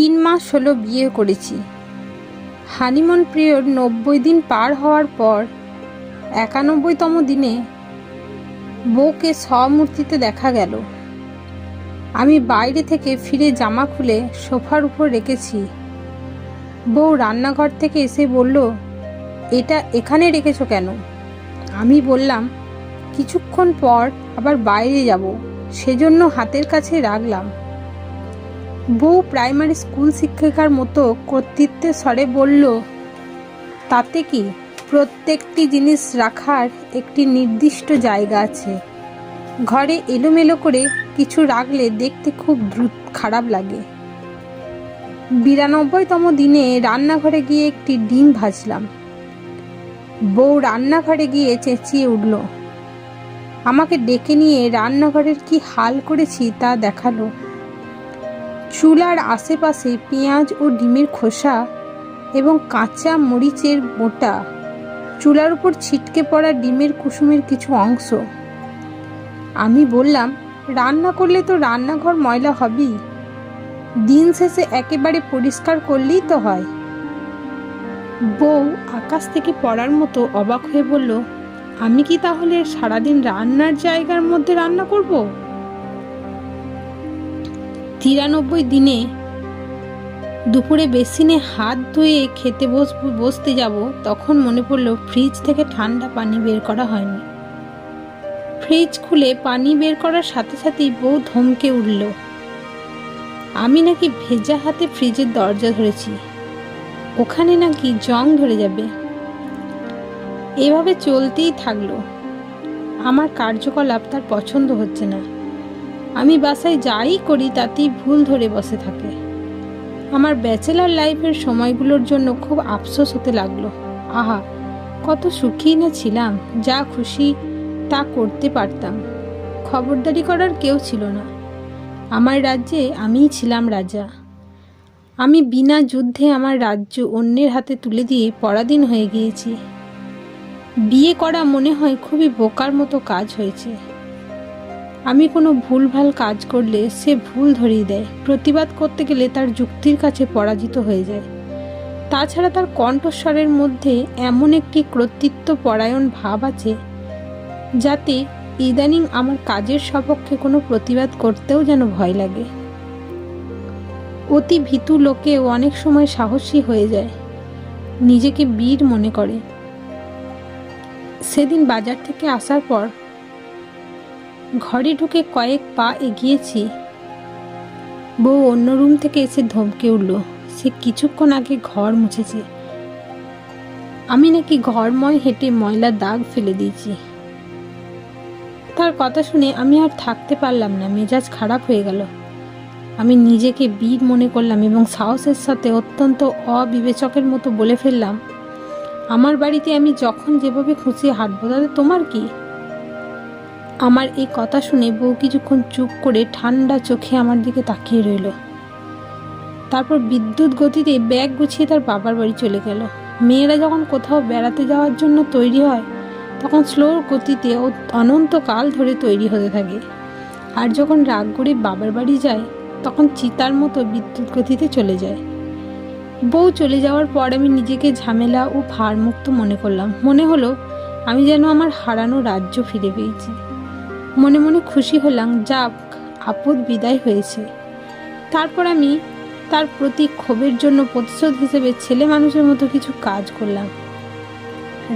3 মাস হলো বিয়ে করেছি। হানিমুন পিরিয়ড 90 দিন পার হওয়ার পর 91তম দিনে বউকে স্বমূর্তিতে দেখা গেল। আমি বাইরে থেকে ফিরে জামা খুলে সোফার উপর রেখেছি। বউ রান্নাঘর থেকে এসে বলল, এটা এখানে রেখেছো কেন? আমি বললাম, কিছুক্ষণ পর আবার বাইরে যাব, সেজন্য হাতের কাছে রাখলাম। বউ প্রাইমারি স্কুল শিক্ষিকার মতো কর্তৃত্বের স্বরে বলল, তাতে কি, প্রত্যেকটি জিনিস রাখার একটি নির্দিষ্ট জায়গা আছে। ঘরে এলোমেলো করে কিছু রাখলে দেখতে খুব খারাপ লাগে। 92তম দিনে রান্নাঘরে গিয়ে একটি ডিম ভাজলাম। বউ রান্নাঘরে গিয়ে চেঁচিয়ে উঠল। আমাকে ডেকে নিয়ে রান্নাঘরের কি হাল করেছি তা দেখালো। চুলার আশেপাশে পেঁয়াজ ও ডিমের খোসা এবং কাঁচা মরিচের বোঁটা, চুলার উপর ছিটকে পড়া ডিমের কুসুমের কিছু অংশ। আমি বললাম, রান্না করলে তো রান্নাঘর ময়লা হবেই, দিন শেষে একেবারে পরিষ্কার করলেই তো হয়। বউ আকাশ থেকে পড়ার মতো অবাক হয়ে বলল, আমি কি তাহলে সারাদিন রান্নার জায়গার মধ্যে রান্না করব? 93 দিনে দুপুরে বেসিনে হাত ধুয়ে খেতে বসতে যাব, তখন মনে পড়ল ফ্রিজ থেকে ঠান্ডা পানি বের করা হয়নি। ফ্রিজ খুলে পানি বের করার সাথে সাথেই বউ ধমকে উঠল। আমি নাকি ভেজা হাতে ফ্রিজের দরজা ধরেছি, ওখানে নাকি জং ধরে যাবে। এভাবে চলতেই থাকলো। আমার কার্যকলাপ তার পছন্দ হচ্ছে না। আমি বাসায় যাই করি তাতেই ভুল ধরে বসে থাকে। আমার ব্যাচেলার লাইফের সময়গুলোর জন্য খুব আফসোস হতে লাগলো। আহা, কত সুখী না ছিলাম, যা খুশি তা করতে পারতাম। খবরদারি করার কেউ ছিল না। আমার রাজ্যে আমিই ছিলাম রাজা। আমি বিনা যুদ্ধে আমার রাজ্য অন্যের হাতে তুলে দিয়ে পরাধীন হয়ে গিয়েছি। বিয়ে করা মনে হয় খুবই বোকার মতো কাজ হয়েছে। আমি কোনো ভুলভাল কাজ করলে সে ভুল ধরিয়ে দেয়, প্রতিবাদ করতে গেলে তার যুক্তির কাছে পরাজিত হয়ে যায়। তাছাড়া তার কণ্ঠস্বরের মধ্যে এমন একটি কর্তৃত্ব পরায়ণ ভাব আছে, যাতে ইদানিং আমার কাজের সপক্ষে কোনো প্রতিবাদ করতেও যেন ভয় লাগে। অতি ভীতু লোকেও অনেক সময় সাহসী হয়ে যায়, নিজেকে বীর মনে করে। সেদিন বাজার থেকে আসার পর ঘরে ঢুকে কয়েক পা এগিয়েছি, বউ অন্য রুম থেকে এসে ধমকে উঠল। সে কিছুক্ষণ আগে ঘর মুছেছে, আমি নাকি ঘরময় হেঁটে ময়লার দাগ ফেলে দিয়েছি। তার কথা শুনে আমি আর থাকতে পারলাম না, মেজাজ খারাপ হয়ে গেল। আমি নিজেকে বীর মনে করলাম এবং সাহসের সাথে অত্যন্ত অবিবেচকের মতো বলে ফেললাম, আমার বাড়িতে আমি যখন যেভাবে খুশি হাঁটবো, তাতে তোমার কি? আমার এই কথা শুনে বউ কিছুক্ষণ চুপ করে ঠান্ডা চোখে আমার দিকে তাকিয়ে রইল। তারপর বিদ্যুৎ গতিতে ব্যাগ গুছিয়ে তার বাবার বাড়ি চলে গেল। মেয়েরা যখন কোথাও বেড়াতে যাওয়ার জন্য তৈরি হয়, তখন স্লো গতিতে অনন্তকাল ধরে তৈরি হতে থাকে। আর যখন রাগ করে বাবার বাড়ি যায়, তখন চিতার মতো বিদ্যুৎ গতিতে চলে যায়। বউ চলে যাওয়ার পর আমি নিজেকে ঝামেলা ও ভারমুক্ত মনে করলাম। মনে হলো আমি যেন আমার হারানো রাজ্য ফিরে পেয়েছি। মনে মনে খুশি হলাম, যাক, আপদ বিদায় হয়েছে। তারপর আমি তার প্রতি ক্ষোভের জন্য প্রতিশোধ হিসেবে ছেলে মানুষের মতো কিছু কাজ করলাম।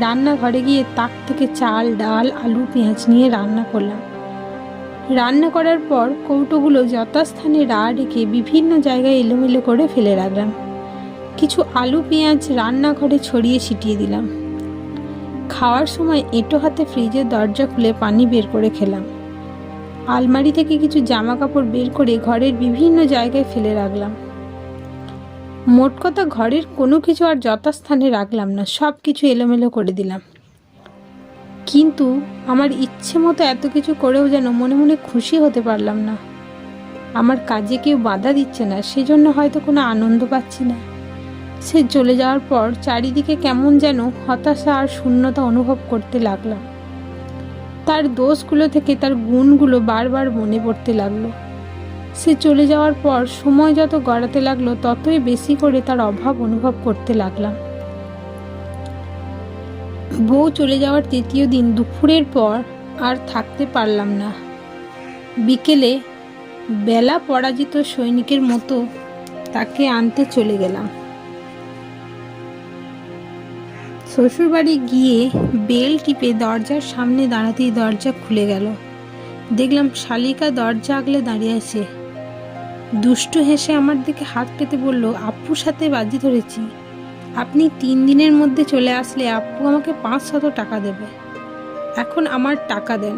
রান্নাঘরে গিয়ে তাক থেকে চাল, ডাল, আলু, পেঁয়াজ নিয়ে রান্না করলাম। রান্না করার পর কৌটোগুলো যথাস্থানে রেখে বিভিন্ন জায়গায় এলোমেলো করে ফেলে রাখলাম। কিছু আলু পেঁয়াজ রান্নাঘরে ছড়িয়ে ছিটিয়ে দিলাম। খাওয়ার সময় এঁটো হাতে ফ্রিজের দরজা খুলে পানি বের করে খেলাম। আলমারি থেকে কিছু জামা কাপড় বের করে ঘরের বিভিন্ন জায়গায় ফেলে রাখলাম। মোট কথা, ঘরের কোনো কিছু আর যথাস্থানে রাখলাম না, সব কিছু এলোমেলো করে দিলাম। কিন্তু আমার ইচ্ছে মতো এত কিছু করেও যেন মনে মনে খুশি হতে পারলাম না। আমার কাজে কেউ বাধা দিচ্ছে না, সেজন্য হয়তো কোনো আনন্দ পাচ্ছি না। সে চলে যাওয়ার পর চারিদিকে কেমন যেন হতাশা আর শূন্যতা অনুভব করতে লাগলাম। তার দোষগুলো থেকে তার গুণগুলো বারবার মনে পড়তে লাগলো। সে চলে যাওয়ার পর সময় যত গড়াতে লাগলো ততই বেশি করে তার অভাব অনুভব করতে লাগলাম। বউ চলে যাওয়ার তৃতীয় দিন দুপুরের পর আর থাকতে পারলাম না। বিকেলে বেলা পরাজিত সৈনিকের মতো তাকে আনতে চলে গেলাম। শ্বশুরবাড়ি গিয়ে বেল টিপে দরজার সামনে দাঁড়াতেই দরজা খুলে গেল। দেখলাম শালিকা দরজা আগলে দাঁড়িয়ে আছে। দুষ্টু হেসে আমার দিকে হাত পেতে বলল, আপ্পুর সাথে বাজি ধরেছি, আপনি 3 দিনের মধ্যে চলে আসলে আপ্পু আমাকে 500 টাকা দেবে। এখন আমার টাকা দেন।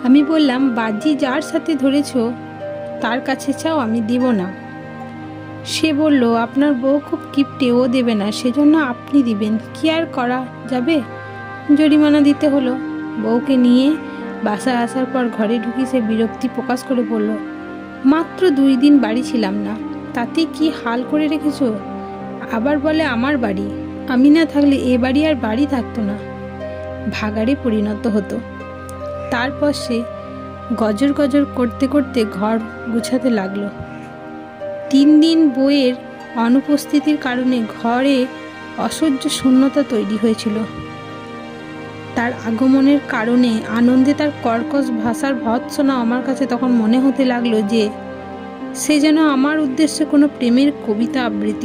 আমি বললাম, বাজি যার সাথে ধরেছ তার কাছে চাও, আমি দেব না। সে বলল, আপনার বউ খুব কিপটে, ও দেবে না, সেজন্য আপনি দিবেন। কি আর করা যাবে, জরিমানা দিতে হলো। বউকে নিয়ে বাসায় আসার পর ঘরে ঢুকি সে বিরক্তি প্রকাশ করে বলল, মাত্র 2 দিন বাড়ি ছিলাম না, তাতে কি হাল করে রেখেছ? আবার বলে আমার বাড়ি, আমি না থাকলে এ বাড়ি আর বাড়ি থাকতো না, ভাগাড়ে পরিণত হতো। তারপর সে গজর গজর করতে করতে ঘর গুছাতে লাগলো। 3 দিন বউয়ের অনুপস্থিতির কারণে ঘরে অসহ্য শূন্যতা তৈরি হয়েছিল। তার আগমনের কারণে আনন্দে তার কর্কশ ভাষার ভৎসনা আমার কাছে তখন মনে হতে লাগলো যে সে যেন আমার উদ্দেশ্যে কোনো প্রেমের কবিতা আবৃত্তি